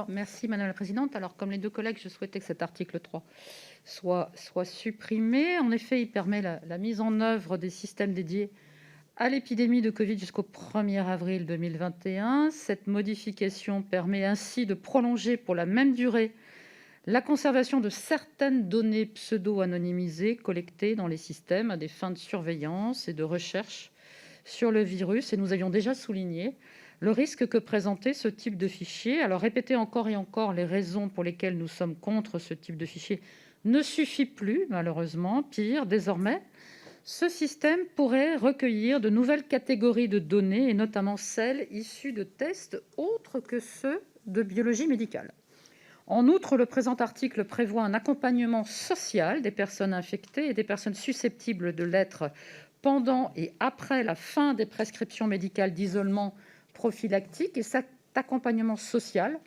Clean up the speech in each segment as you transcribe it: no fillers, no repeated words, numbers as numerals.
Merci Madame la Présidente. Alors, comme les deux collègues, je souhaitais que cet article 3 soit supprimé. En effet, il permet la mise en œuvre des systèmes dédiés à l'épidémie de Covid jusqu'au 1er avril 2021. Cette modification permet ainsi de prolonger pour la même durée la conservation de certaines données pseudo-anonymisées collectées dans les systèmes à des fins de surveillance et de recherche sur le virus. Et nous avions déjà souligné le risque que présentait ce type de fichier. Alors, répéter encore et encore les raisons pour lesquelles nous sommes contre ce type de fichier ne suffit plus, malheureusement. Pire, désormais, ce système pourrait recueillir de nouvelles catégories de données, et notamment celles issues de tests autres que ceux de biologie médicale. En outre, le présent article prévoit un accompagnement social des personnes infectées et des personnes susceptibles de l'être pendant et après la fin des prescriptions médicales d'isolement prophylactique. Et cet accompagnement social,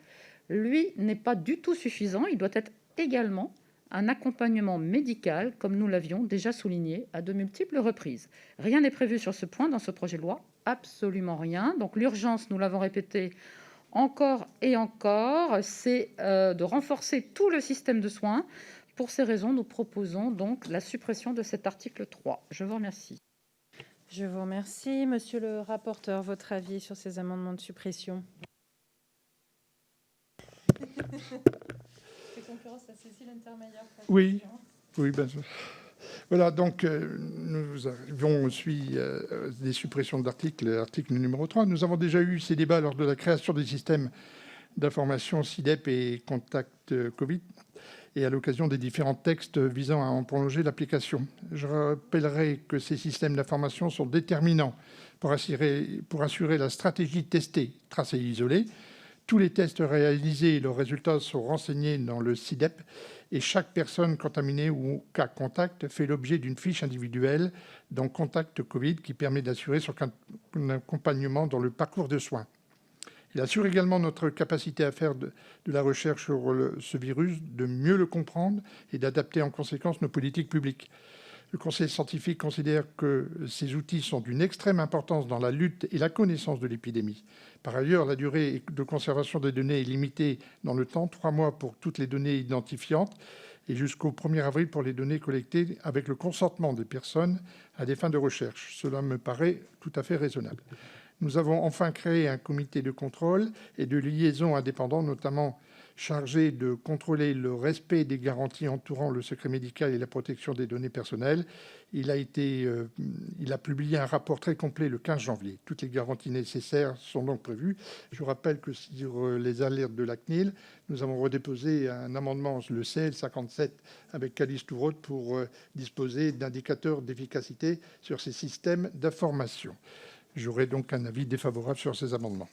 lui, n'est pas du tout suffisant. Il doit être également un accompagnement médical, comme nous l'avions déjà souligné à de multiples reprises. Rien n'est prévu sur ce point dans ce projet de loi, absolument rien. Donc l'urgence, nous l'avons répété encore et encore, c'est de renforcer tout le système de soins. Pour ces raisons, nous proposons donc la suppression de cet article 3. Je vous remercie. Je vous remercie. Monsieur le rapporteur, votre avis sur ces amendements de suppression? C'est concurrence à Cécile Intermédiaire. Oui, oui, bien sûr. Voilà, donc nous arrivons au suivi des suppressions d'articles, article numéro 3. Nous avons déjà eu ces débats lors de la création des systèmes d'information SIDEP et Contact Covid et à l'occasion des différents textes visant à en prolonger l'application. Je rappellerai que ces systèmes d'information sont déterminants pour assurer la stratégie tester, tracer et isoler. Tous les tests réalisés et leurs résultats sont renseignés dans le SIDEP et chaque personne contaminée ou cas contact fait l'objet d'une fiche individuelle dans Contact Covid qui permet d'assurer son accompagnement dans le parcours de soins. Il assure également notre capacité à faire de la recherche sur ce virus, de mieux le comprendre et d'adapter en conséquence nos politiques publiques. Le Conseil scientifique considère que ces outils sont d'une extrême importance dans la lutte et la connaissance de l'épidémie. Par ailleurs, la durée de conservation des données est limitée dans le temps, 3 mois pour toutes les données identifiantes et jusqu'au 1er avril pour les données collectées avec le consentement des personnes à des fins de recherche. Cela me paraît tout à fait raisonnable. Nous avons enfin créé un comité de contrôle et de liaison indépendant, notamment chargé de contrôler le respect des garanties entourant le secret médical et la protection des données personnelles. Il a publié un rapport très complet le 15 janvier. Toutes les garanties nécessaires sont donc prévues. Je vous rappelle que sur les alertes de la CNIL, nous avons redéposé un amendement, le CL 57, avec Calice Touvrot pour disposer d'indicateurs d'efficacité sur ces systèmes d'information. J'aurai donc un avis défavorable sur ces amendements.